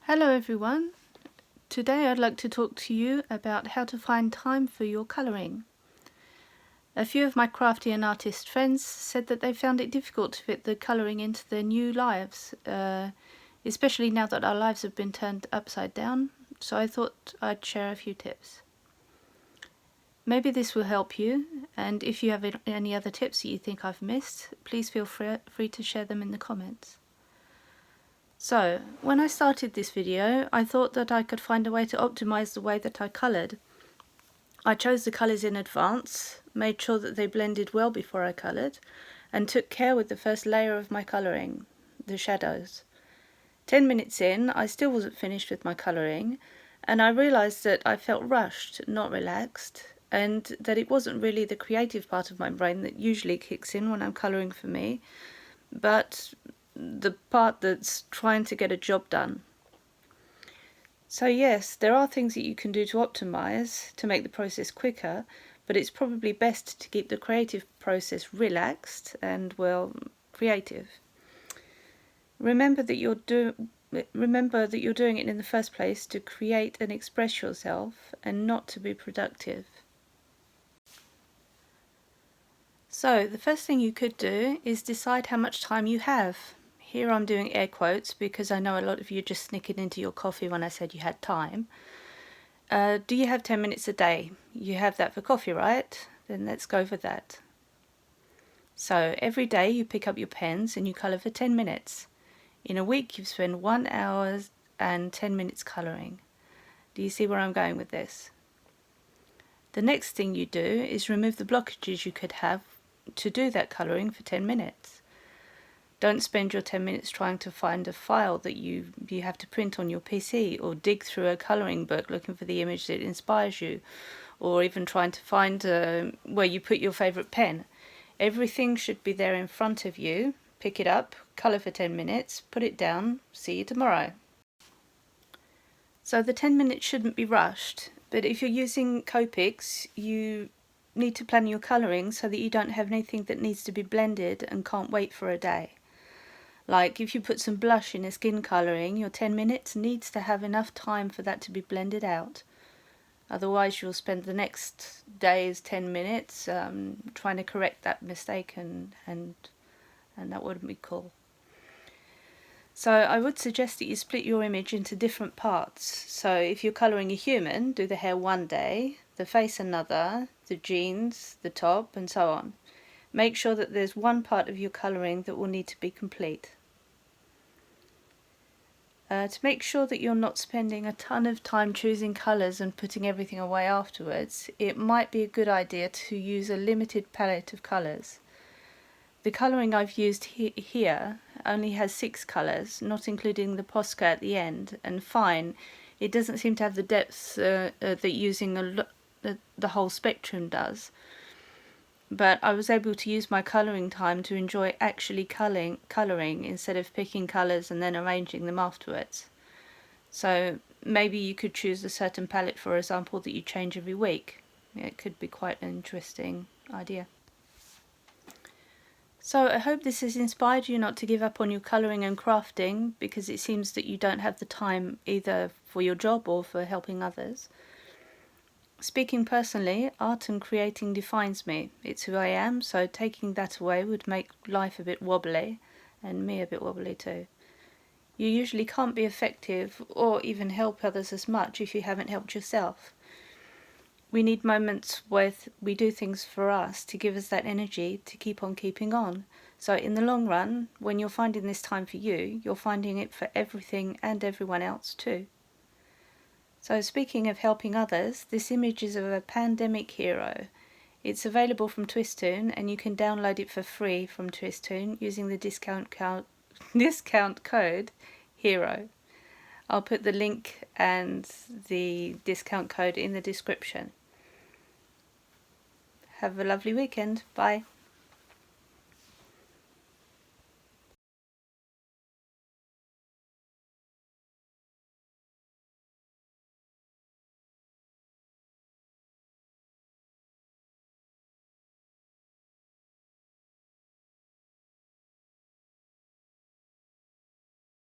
Hello everyone. Today I'd like to talk to you about how to find time for your colouring. A few of my crafty and artist friends said that they found it difficult to fit the colouring into their new lives, especially now that our lives have been turned upside down, so I thought I'd share a few tips. Maybe this will help you, and if you have any other tips that you think I've missed, please feel free to share them in the comments. So, when I started this video, I thought that I could find a way to optimize the way that I coloured. I chose the colours in advance, made sure that they blended well before I coloured, and took care with the first layer of my colouring, the shadows. 10 minutes in, I still wasn't finished with my colouring, and I realised that I felt rushed, not relaxed, and that it wasn't really the creative part of my brain that usually kicks in when I'm colouring for me, but the part that's trying to get a job done. So yes, there are things that you can do to optimize, to make the process quicker, but it's probably best to keep the creative process relaxed and, well, creative. Remember that you're doing it in the first place to create and express yourself and not to be productive. So the first thing you could do is decide how much time you have. Here I'm doing air quotes because I know a lot of you just snickered into your coffee when I said you had time. Do you have 10 minutes a day? You have that for coffee, right? Then let's go for that. So every day you pick up your pens and you colour for 10 minutes. In a week you've spent 1 hour and 10 minutes colouring. Do you see where I'm going with this? The next thing you do is remove the blockages you could have to do that colouring for 10 minutes. Don't spend your 10 minutes trying to find a file that you have to print on your PC, or dig through a colouring book looking for the image that inspires you, or even trying to find where you put your favourite pen. Everything should be there in front of you. Pick it up, colour for 10 minutes, put it down, see you tomorrow. So the 10 minutes shouldn't be rushed, but if you're using Copics, you need to plan your colouring so that you don't have anything that needs to be blended and can't wait for a day. Like if you put some blush in a skin colouring, your 10 minutes needs to have enough time for that to be blended out. Otherwise you'll spend the next day's 10 minutes trying to correct that mistake, and that wouldn't be cool. So I would suggest that you split your image into different parts. So if you're colouring a human, do the hair one day, the face another, the jeans, the top, and so on. Make sure that there's one part of your colouring that will need to be complete. To make sure that you're not spending a ton of time choosing colours and putting everything away afterwards, it might be a good idea to use a limited palette of colours. The colouring I've used here only has 6 colours, not including the Posca at the end, and fine, it doesn't seem to have the depth that using the whole spectrum does. But I was able to use my colouring time to enjoy actually colouring instead of picking colours and then arranging them afterwards. So maybe you could choose a certain palette, for example, that you change every week. It could be quite an interesting idea. So I hope this has inspired you not to give up on your colouring and crafting, because it seems that you don't have the time either for your job or for helping others. Speaking personally, art and creating defines me. It's who I am, so taking that away would make life a bit wobbly, and me a bit wobbly too. You usually can't be effective or even help others as much if you haven't helped yourself. We need moments where we do things for us to give us that energy to keep on keeping on. So in the long run, when you're finding this time for you, you're finding it for everything and everyone else too. So speaking of helping others, this image is of a pandemic hero. It's available from Twistoon, and you can download it for free from Twistoon using the discount code HERO. I'll put the link and the discount code in the description. Have a lovely weekend. Bye.